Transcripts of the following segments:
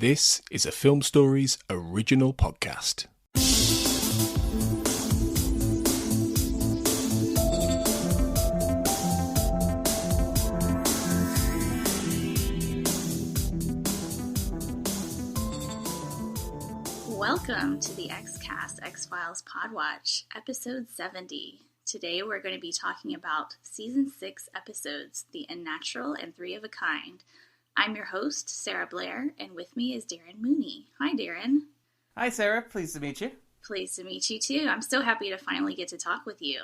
This is a Film Stories original podcast. Welcome to the X-Cast X-Files Podwatch, episode 70. Today we're going to be talking about season 6 episodes, The Unnatural and Three of a Kind. I'm your host, Sarah Blair, and with me is Darren Mooney. Hi, Darren. Hi, Sarah. Pleased to meet you. Pleased to meet you, too. I'm so happy to finally get to talk with you.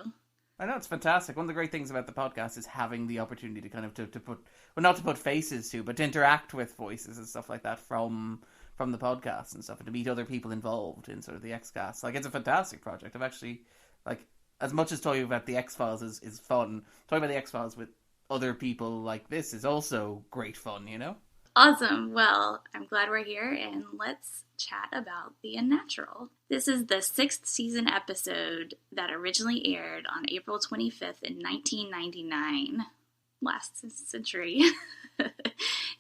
I know, it's fantastic. One of the great things about the podcast is having the opportunity to kind of to put, well, not to put faces to, but to interact with voices and stuff like that from the podcast and stuff, and to meet other people involved in sort of the X-Cast. Like, it's a fantastic project. I've actually, like, as much as talking about the X-Files is fun, talking about the X-Files with other people like this is also great fun, you know? Awesome. Well, I'm glad we're here, and let's chat about The Unnatural. This is the 6th season episode that originally aired on April 25th in 1999, last century. It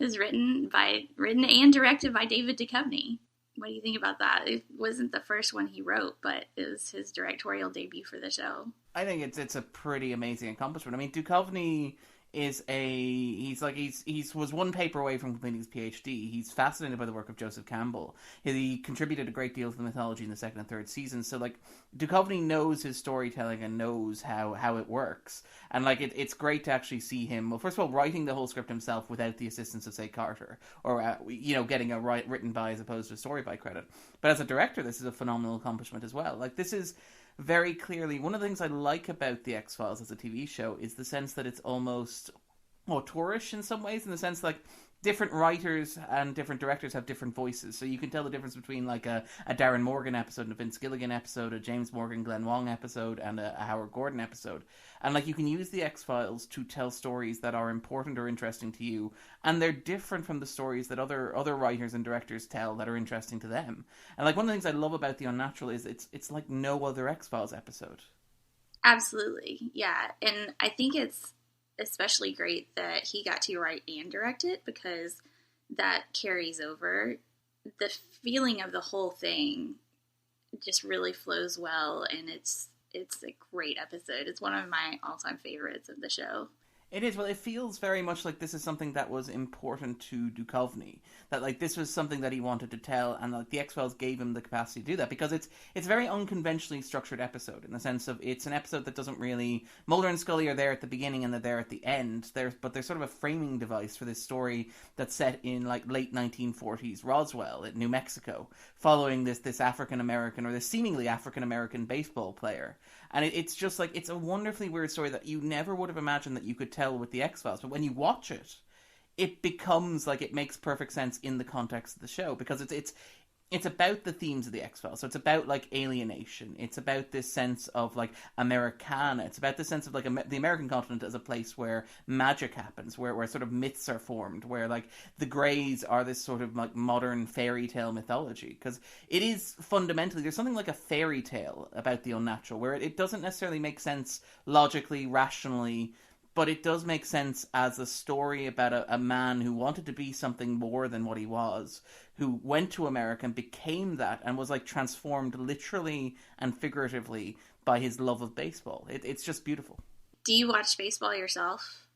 was written and directed by David Duchovny. What do you think about that? It wasn't the first one he wrote, but it was his directorial debut for the show. I think it's a pretty amazing accomplishment. I mean, Duchovny is he was one paper away from completing his PhD. He's fascinated by the work of Joseph Campbell. He contributed a great deal to the mythology in the second and third seasons. So, like, Duchovny knows his storytelling and knows how it works. And, like, it's great to actually see him, well, first of all, writing the whole script himself without the assistance of, say, Carter, or, getting a written by as opposed to a story by credit. But as a director, this is a phenomenal accomplishment as well. Like, this is very clearly, one of the things I like about The X-Files as a TV show is the sense that it's almost auteurish in some ways, in the sense like different writers and different directors have different voices. So you can tell the difference between like a Darren Morgan episode, a Vince Gilligan episode, a James Morgan, Glenn Wong episode, and a Howard Gordon episode. And like you can use the X-Files to tell stories that are important or interesting to you, and they're different from the stories that other writers and directors tell that are interesting to them. And like one of the things I love about The Unnatural is it's like no other X-Files episode. Absolutely, yeah. And I think it's especially great that he got to write and direct it, because that carries over. The feeling of the whole thing just really flows well, and it's a great episode. It's one of my all-time favorites of the show. It is. Well, it feels very much like this is something that was important to Duchovny. That, like, this was something that he wanted to tell, and, like, the X-Files gave him the capacity to do that, because it's a very unconventionally structured episode, in the sense of it's an episode that doesn't really... Mulder and Scully are there at the beginning and they're there at the end, but they're sort of a framing device for this story that's set in, like, late 1940s Roswell, in New Mexico, following this African-American, or this seemingly African-American baseball player. And it's just, like, it's a wonderfully weird story that you never would have imagined that you could tell with the X-Files. But when you watch it, it becomes, like, it makes perfect sense in the context of the show. Because it's about the themes of the X-Files. So it's about, like, alienation. It's about this sense of, like, Americana. It's about this sense of, like, the American continent as a place where magic happens, where sort of myths are formed, where, like, the Greys are this sort of, like, modern fairy tale mythology. Because it is fundamentally, there's something like a fairy tale about the Unnatural, where it doesn't necessarily make sense logically, rationally, but it does make sense as a story about a man who wanted to be something more than what he was, who went to America and became that, and was, like, transformed literally and figuratively by his love of baseball. It's just beautiful. Do you watch baseball yourself?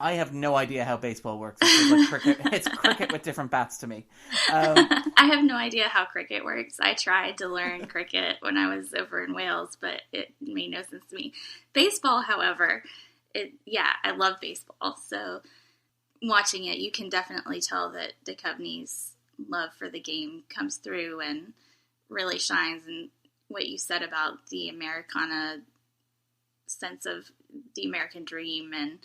I have no idea how baseball works. It's like cricket. It's cricket with different bats to me. I have no idea how cricket works. I tried to learn cricket when I was over in Wales, but it made no sense to me. Baseball, however... I love baseball, so watching it, you can definitely tell that Duchovny's love for the game comes through and really shines. And what you said about the Americana sense of the American dream and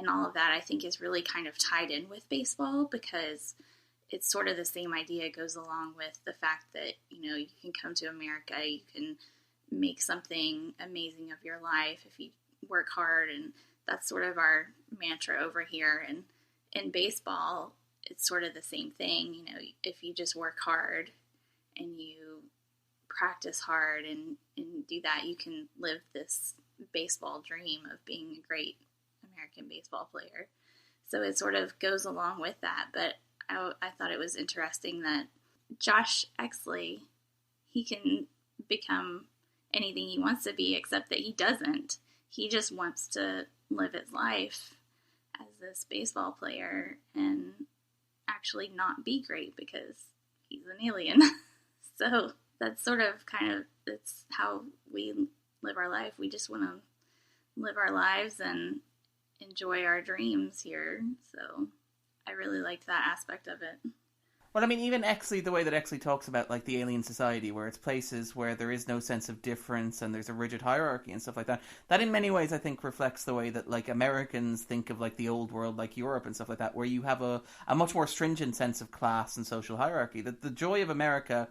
all of that, I think is really kind of tied in with baseball, because it's sort of the same idea. It goes along with the fact that, you can come to America, you can make something amazing of your life if you work hard, and that's sort of our mantra over here. And in baseball, it's sort of the same thing. If you just work hard and you practice hard and do that, you can live this baseball dream of being a great American baseball player. So it sort of goes along with that. But I thought it was interesting that Josh Exley, he can become anything he wants to be, except that he doesn't. He just wants to live his life as this baseball player and actually not be great because he's an alien. So that's sort of that's how we live our life. We just want to live our lives and enjoy our dreams here. So I really liked that aspect of it. Well, I mean, even Exley, the way that Exley talks about, like, the alien society, where it's places where there is no sense of difference and there's a rigid hierarchy and stuff like that, that in many ways, I think, reflects the way that, like, Americans think of, like, the old world, like Europe and stuff like that, where you have a much more stringent sense of class and social hierarchy. The joy of America,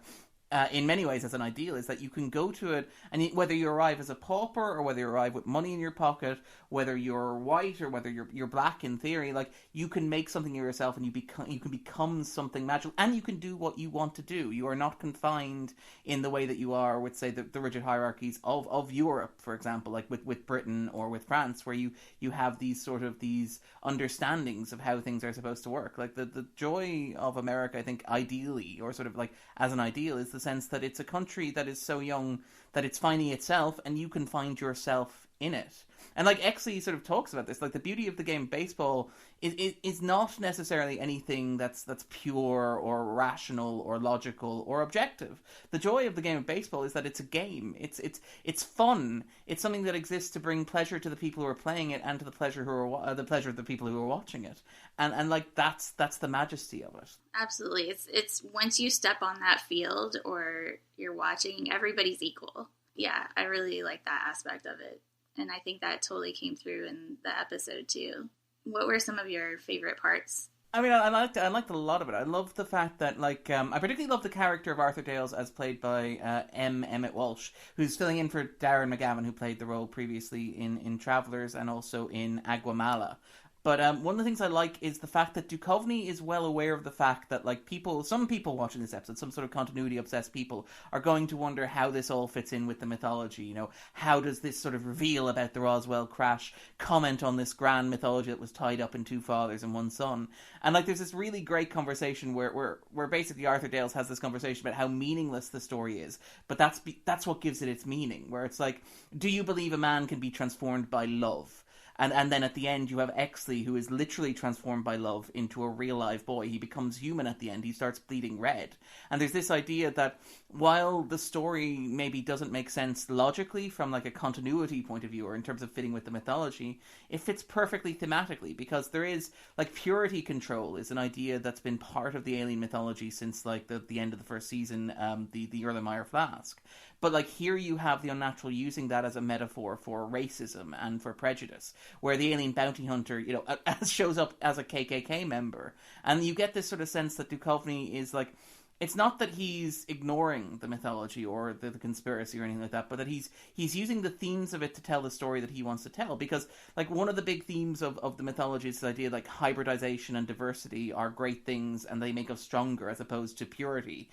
in many ways, as an ideal, is that you can go to it, and whether you arrive as a pauper or whether you arrive with money in your pocket, whether you're white or whether you're black, in theory, like, you can make something of yourself and you can become something magical, and you can do what you want to do. You are not confined in the way that you are with, say, the rigid hierarchies of Europe, for example, like with Britain or with France, where you have these understandings of how things are supposed to work. Like, the joy of America, I think, ideally, or sort of like as an ideal, is the sense that it's a country that is so young that it's finding itself and you can find yourself in it. And like Exley sort of talks about this, like the beauty of the game of baseball is not necessarily anything that's pure or rational or logical or objective. The joy of the game of baseball is that it's a game. It's fun. It's something that exists to bring pleasure to the people who are playing it and to the pleasure of the people who are watching it. And like that's the majesty of it. Absolutely. It's once you step on that field or you're watching, everybody's equal. Yeah, I really like that aspect of it. And I think that totally came through in the episode too. What were some of your favorite parts? I mean, I liked a lot of it. I love the fact that, like, I particularly love the character of Arthur Dales as played by Emmett Walsh, who's filling in for Darren McGavin, who played the role previously in Travellers and also in Aguamala. But one of the things I like is the fact that Duchovny is well aware of the fact that, like, some people watching this episode, some sort of continuity-obsessed people, are going to wonder how this all fits in with the mythology. You know, how does this sort of reveal about the Roswell crash comment on this grand mythology that was tied up in two fathers and one son? And, like, there's this really great conversation where basically Arthur Dales has this conversation about how meaningless the story is, but that's what gives it its meaning, where it's like, do you believe a man can be transformed by love? And then at the end you have Exley, who is literally transformed by love into a real live boy. He becomes human at the end. He starts bleeding red. And there's this idea that while the story maybe doesn't make sense logically from like a continuity point of view or in terms of fitting with the mythology, it fits perfectly thematically, because there is like purity control is an idea that's been part of the alien mythology since like the end of the first season, the Erlenmeyer flask. But like here you have the Unnatural using that as a metaphor for racism and for prejudice, where the alien bounty hunter, you know, shows up as a KKK member. And you get this sort of sense that Duchovny is like, it's not that he's ignoring the mythology or the conspiracy or anything like that, but that he's using the themes of it to tell the story that he wants to tell. Because like one of the big themes of the mythology is the idea like hybridization and diversity are great things and they make us stronger, as opposed to purity,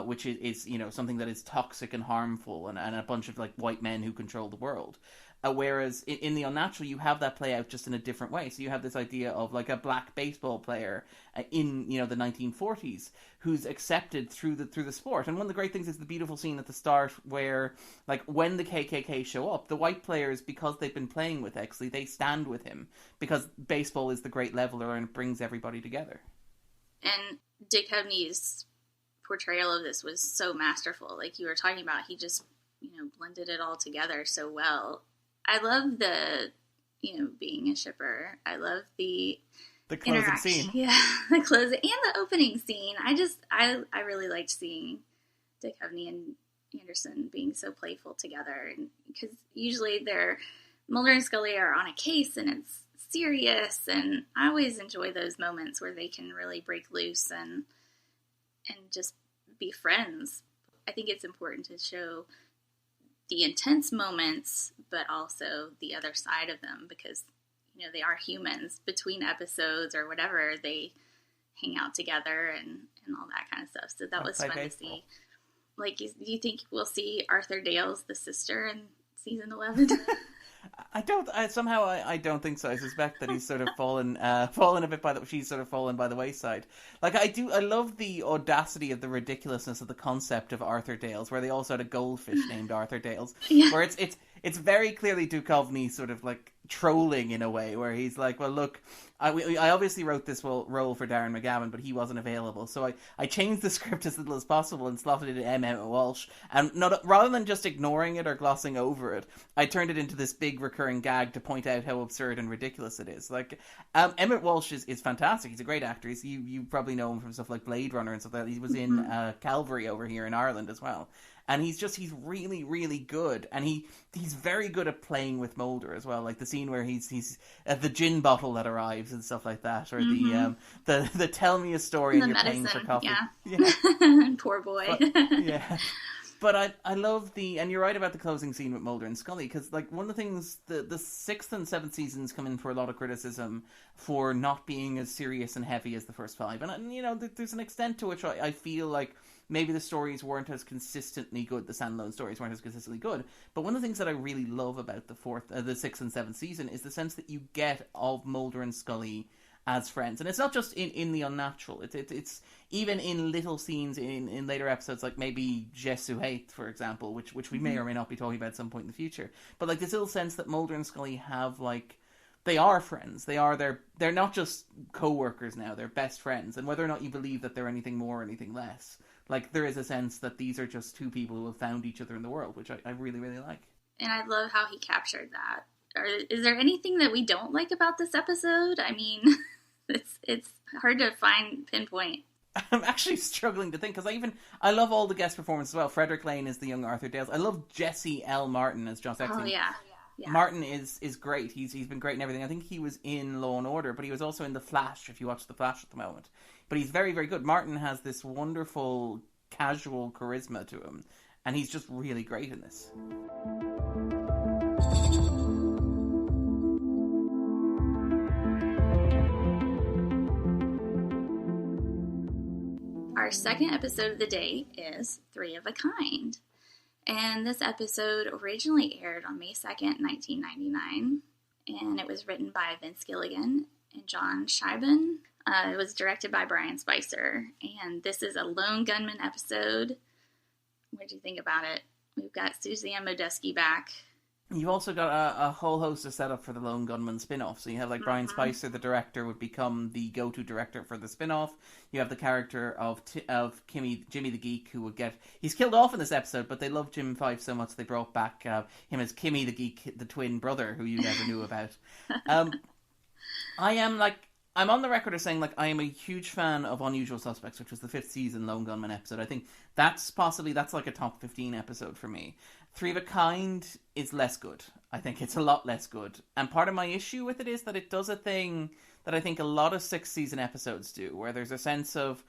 which is you know, something that is toxic and harmful and a bunch of like white men who control the world. Whereas in the Unnatural, you have that play out just in a different way. So you have this idea of like a black baseball player in, you know, the 1940s who's accepted through the sport. And one of the great things is the beautiful scene at the start where, like, when the KKK show up, the white players, because they've been playing with Exley, they stand with him because baseball is the great leveler and it brings everybody together. And Duchovny's portrayal of this was so masterful. Like you were talking about, he just, you know, blended it all together so well. I love the, you know, being a shipper. I love the closing scene. Yeah, the closing and the opening scene. I really liked seeing Duchovny and Anderson being so playful together, and because usually Mulder and Scully are on a case and it's serious, and I always enjoy those moments where they can really break loose and just be friends. I think it's important to show the intense moments, but also the other side of them, because, you know, they are humans. Between episodes or whatever, they hang out together and all that kind of stuff. So that was fun to see. Like, do you think we'll see Arthur Dales, the sister, in season 11? I don't think so. I suspect that he's sort of fallen a bit she's sort of fallen by the wayside. Like, I love the audacity of the ridiculousness of the concept of Arthur Dales, where they also had a goldfish named Arthur Dales, Yeah. where it's very clearly Duchovny sort of like trolling in a way, where he's like, well, look, I obviously wrote this role for Darren McGavin, but he wasn't available, so I changed the script as little as possible and slotted it in Emmett Walsh, and rather than just ignoring it or glossing over it, I turned it into this big recurring gag to point out how absurd and ridiculous it is. Like, Emmett Walsh is fantastic. He's a great actor. You probably know him from stuff like Blade Runner and stuff like that. He was in Calvary over here in Ireland as well. And he's really, really good. And he's very good at playing with Mulder as well. Like the scene where he's at the gin bottle that arrives and stuff like that. Or the tell me a story and you're paying for coffee. Yeah. Poor boy. But I love and you're right about the closing scene with Mulder and Scully, because like one of the things, the 6th and 7th seasons come in for a lot of criticism for not being as serious and heavy as the first 5. And you know, there's an extent to which I feel like maybe the stories weren't as consistently good, the standalone stories weren't as consistently good. But one of the things that I really love about the 6th and 7th season is the sense that you get of Mulder and Scully as friends. And it's not just in the Unnatural. It's even in little scenes in later episodes, like maybe Jesu Hate, for example, which we may or may not be talking about at some point in the future. But like this little sense that Mulder and Scully have, like, they are friends. They're not just co-workers now, they're best friends. And whether or not you believe that they're anything more or anything less, like, there is a sense that these are just two people who have found each other in the world, which I really, really like. And I love how he captured that. Is there anything that we don't like about this episode? I mean, it's hard to pinpoint. I'm actually struggling to think, because I love all the guest performances as well. Frederick Lane is the young Arthur Dales. I love Jesse L. Martin as John Sexton. Oh, yeah. Martin is great. He's been great in everything. I think he was in Law and Order, but he was also in The Flash, if you watch The Flash at the moment. But he's very, very good. Martin has this wonderful, casual charisma to him, and he's just really great in this. Our second episode of the day is 3 of a Kind. And this episode originally aired on May 2nd, 1999. And it was written by Vince Gilligan and John Scheiben. It was directed by Brian Spicer. And this is a lone gunman episode. What do you think about it? We've got Suzanne Modesky back. You've also got a whole host of setup for the Lone Gunman spin-off. So you have, like, Brian Spicer, the director, would become the go-to director for the spin-off. You have the character of Jimmy the Geek, who would get... He's killed off in this episode, but they loved Jim Five so much they brought back him as Kimmy the Geek, the twin brother, who you never knew about. I'm on the record as saying, like, I am a huge fan of Unusual Suspects, which was the 5th season Lone Gunman episode. I think that's like a top 15 episode for me. 3 of a Kind is less good. I think it's a lot less good. And part of my issue with it is that it does a thing that I think a lot of 6th season episodes do, where there's a sense of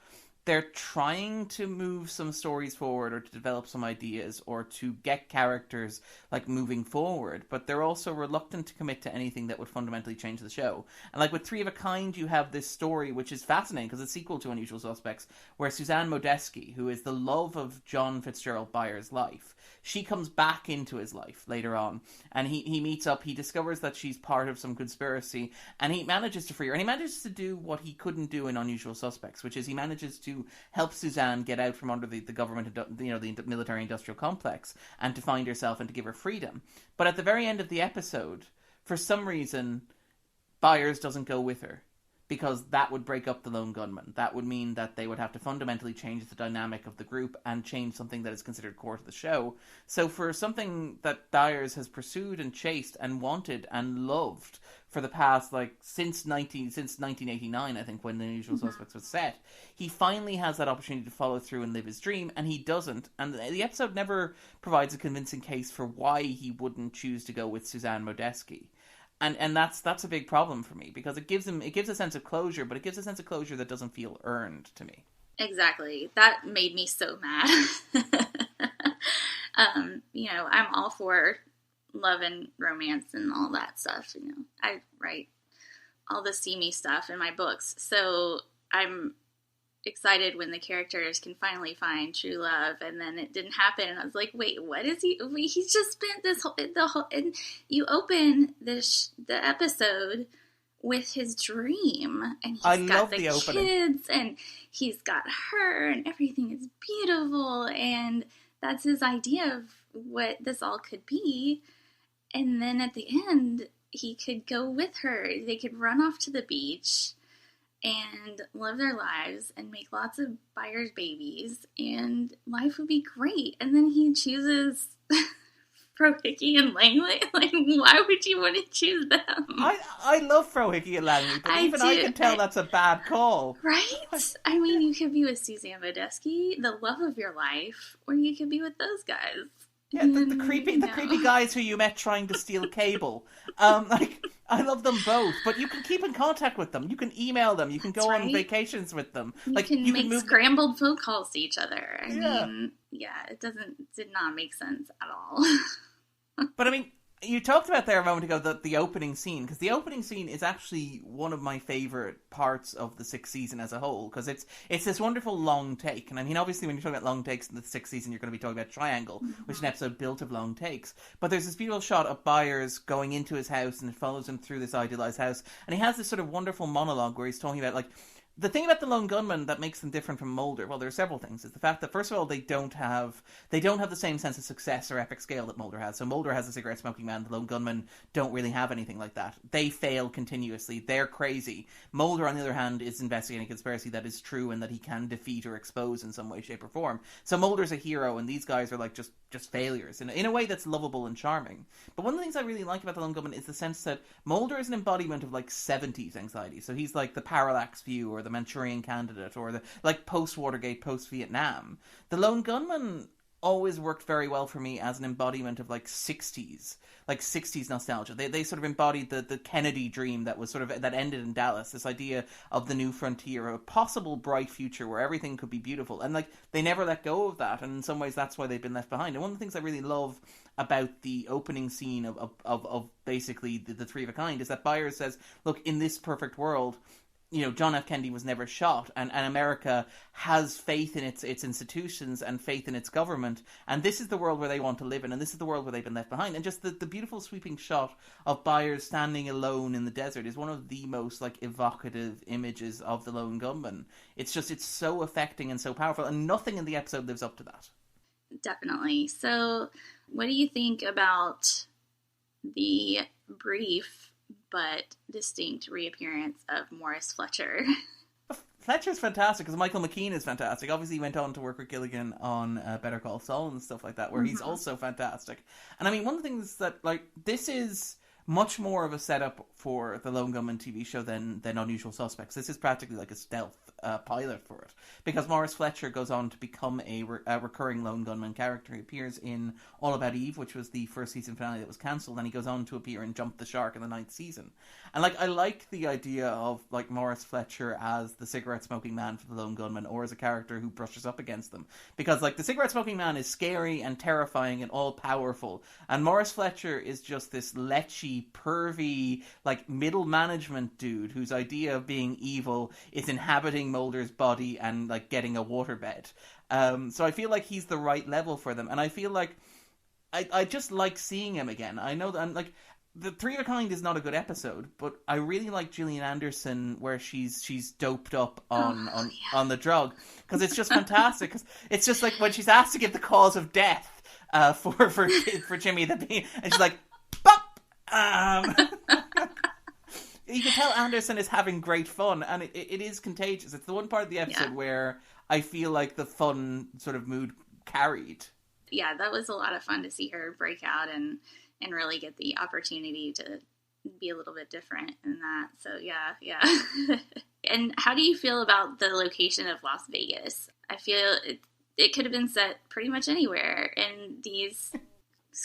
they're trying to move some stories forward or to develop some ideas or to get characters, like, moving forward, but they're also reluctant to commit to anything that would fundamentally change the show. And like with 3 of a Kind, you have this story which is fascinating because it's a sequel to Unusual Suspects, where Suzanne Modesky, who is the love of John Fitzgerald Byers' life, she comes back into his life later on, and he meets up, he discovers that she's part of some conspiracy, and he manages to free her, and he manages to do what he couldn't do in Unusual Suspects, which is he manages to help Suzanne get out from under the government, the military-industrial complex, and to find herself and to give her freedom. But at the very end of the episode, for some reason, Byers doesn't go with her, because that would break up the Lone Gunman. That would mean that they would have to fundamentally change the dynamic of the group and change something that is considered core to the show. So for something that Byers has pursued and chased and wanted and loved for the past, like, since 1989, I think, when The Unusual Suspects was set, he finally has that opportunity to follow through and live his dream, and he doesn't. And the episode never provides a convincing case for why he wouldn't choose to go with Suzanne Modesky. And that's a big problem for me, because it gives a sense of closure, but it gives a sense of closure that doesn't feel earned to me. Exactly. That made me so mad. I'm all for love and romance and all that stuff. I write all the steamy stuff in my books, so I'm excited when the characters can finally find true love, and then it didn't happen, and I was like, wait, what is he? He's just spent the whole, and you open the episode with his dream, and he's got the kids, and he's got her, and everything is beautiful, and that's his idea of what this all could be. And then at the end, he could go with her. They could run off to the beach and live their lives and make lots of buyer's babies, and life would be great. And then he chooses Frohickey and Langley. Like, why would you want to choose them? I love Frohickey and Langley, but I can tell that's a bad call. Right? I mean, you could be with Suzanne Vodesky, the love of your life, or you could be with those guys. Yeah, the creepy guys who you met trying to steal cable. I love them both, but you can keep in contact with them. You can email them. You can go on vacations with them. You can make scrambled phone calls to each other. I mean, it did not make sense at all. But I mean, you talked about there a moment ago the opening scene, because the opening scene is actually one of my favourite parts of the sixth season as a whole, because it's this wonderful long take. And I mean, obviously when you're talking about long takes in the sixth season, you're going to be talking about Triangle, which is an episode built of long takes. But there's this beautiful shot of Byers going into his house, and it follows him through this idealised house, and he has this sort of wonderful monologue where he's talking about, like, the thing about the Lone Gunmen that makes them different from Mulder, well, there are several things, is the fact that, first of all, they don't have the same sense of success or epic scale that Mulder has. So Mulder has a cigarette-smoking man, the Lone Gunmen don't really have anything like that. They fail continuously. They're crazy. Mulder, on the other hand, is investigating a conspiracy that is true and that he can defeat or expose in some way, shape, or form. So Mulder's a hero, and these guys are like just failures, in a way that's lovable and charming. But one of the things I really like about the Lone Gunmen is the sense that Mulder is an embodiment of, like, 70s anxiety. So he's like the Parallax View, or the Manchurian Candidate, or the, like, post-Watergate, post-Vietnam. The Lone Gunmen always worked very well for me as an embodiment of, like, 60s nostalgia. They sort of embodied the Kennedy dream that was sort of, that ended in Dallas, this idea of the new frontier, a possible bright future where everything could be beautiful. And, like, they never let go of that, and in some ways that's why they've been left behind. And one of the things I really love about the opening scene of basically the Three of a Kind is that Byers says, look, in this perfect world, you know, John F. Kennedy was never shot, and America has faith in its institutions and faith in its government, and this is the world where they want to live in, and this is the world where they've been left behind. And just the beautiful sweeping shot of Byers standing alone in the desert is one of the most, like, evocative images of the Lone Gunmen. It's so affecting and so powerful, and nothing in the episode lives up to that. Definitely. So, what do you think about the brief but distinct reappearance of Morris Fletcher? Fletcher's fantastic, because Michael McKean is fantastic. Obviously, he went on to work with Gilligan on Better Call Saul and stuff like that, where he's also fantastic. And I mean, one of the things that, like, this is much more of a setup for the Lone Gunmen TV show than Unusual Suspects. This is practically like a stealth pilot for it, because Morris Fletcher goes on to become a recurring Lone Gunmen character. He appears in All About Eve, which was the first season finale that was cancelled, and he goes on to appear in Jump the Shark in the 9th season. And, like, I like the idea of, like, Morris Fletcher as the cigarette-smoking man for the Lone Gunmen, or as a character who brushes up against them. Because, like, the cigarette-smoking man is scary and terrifying and all-powerful, and Morris Fletcher is just this lechy, pervy, like, middle management dude whose idea of being evil is inhabiting Mulder's body and, like, getting a waterbed. So I feel like he's the right level for them, and I feel like I just like seeing him again. I know that I'm, like, The Three of a Kind is not a good episode, but I really like Gillian Anderson where she's doped up on the drug, because it's just fantastic. Cause it's just like when she's asked to give the cause of death for Jimmy the Bean, and she's like, "Bop." You can tell Anderson is having great fun, and it is contagious. It's the one part of the episode where I feel like the fun sort of mood carried. Yeah, that was a lot of fun to see her break out and really get the opportunity to be a little bit different in that. So yeah. And how do you feel about the location of Las Vegas? I feel it could have been set pretty much anywhere, and these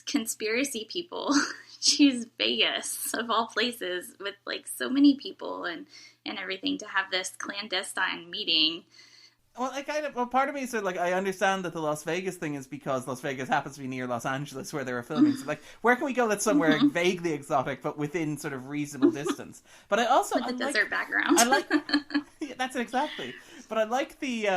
conspiracy people choose Vegas of all places with, like, so many people and everything to have this clandestine meeting. Well, part of me said, like, I understand that the Las Vegas thing is because Las Vegas happens to be near Los Angeles where they were filming. So, like, where can we go that's somewhere vaguely exotic but within sort of reasonable distance? But I also... With the desert background. Yeah, that's it exactly. But I like the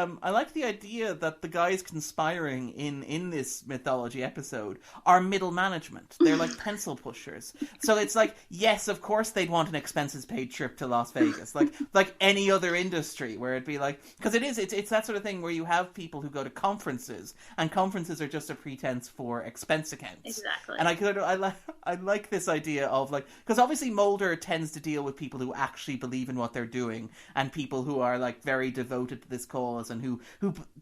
idea that the guys conspiring in this mythology episode are middle management. They're like pencil pushers. So it's like, yes, of course they'd want an expenses paid trip to Las Vegas, like any other industry, where it'd be like, because it's that sort of thing where you have people who go to conferences, and conferences are just a pretense for expense accounts. Exactly. And I like this idea of like, because obviously Mulder tends to deal with people who actually believe in what they're doing, and people who are like very devoted to this cause, and who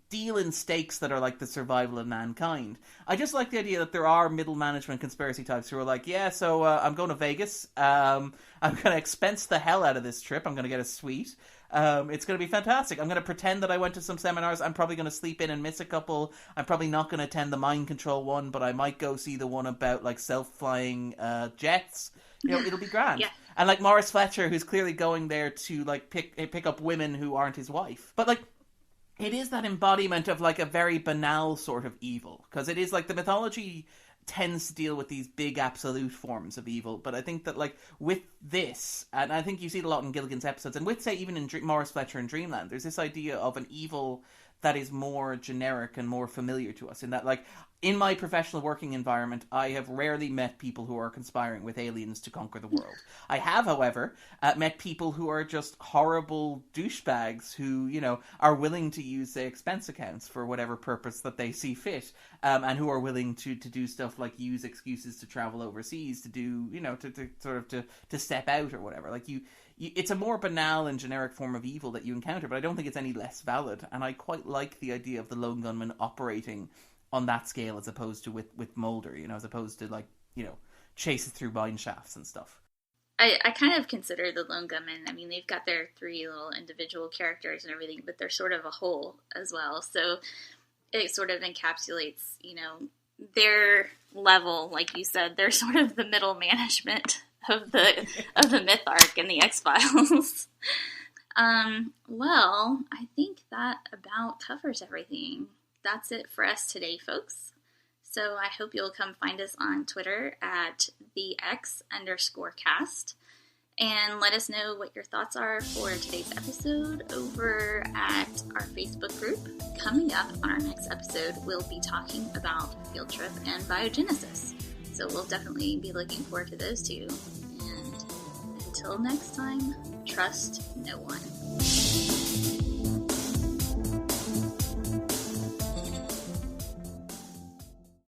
deal in stakes that are like the survival of mankind. I just like the idea that there are middle management conspiracy types who are like, yeah, so I'm going to Vegas. I'm going to expense the hell out of this trip. I'm going to get a suite. It's going to be fantastic. I'm going to pretend that I went to some seminars. I'm probably going to sleep in and miss a couple. I'm probably not going to attend the mind control one, but I might go see the one about like self-flying jets. You know, it'll be grand. Yeah. And like Morris Fletcher, who's clearly going there to like pick up women who aren't his wife. But like, it is that embodiment of like a very banal sort of evil, because it is like the mythology tends to deal with these big absolute forms of evil, but I think that like with this, and I think you see it a lot in Gilligan's episodes, and with say even in Morris Fletcher and Dreamland, there's this idea of an evil that is more generic and more familiar to us, in that like in my professional working environment, I have rarely met people who are conspiring with aliens to conquer the world. I have, however, met people who are just horrible douchebags who, you know, are willing to use, say, expense accounts for whatever purpose that they see fit, and who are willing to do stuff like use excuses to travel overseas, to do, you know, to sort of to step out or whatever. Like it's a more banal and generic form of evil that you encounter, but I don't think it's any less valid. And I quite like the idea of the lone gunman operating on that scale, as opposed to with Mulder, you know, as opposed to like, you know, chases through mine shafts and stuff. I kind of consider the lone gunmen, I mean, they've got their three little individual characters and everything, but they're sort of a whole as well. So it sort of encapsulates, you know, their level, like you said, they're sort of the middle management of the myth arc in the X-Files. Well, I think that about covers everything. That's it for us today, folks. So I hope you'll come find us on Twitter at @the_X_cast, and let us know what your thoughts are for today's episode over at our Facebook group. Coming up on our next episode, we'll be talking about field trip and biogenesis. So we'll definitely be looking forward to those two. And until next time, trust no one.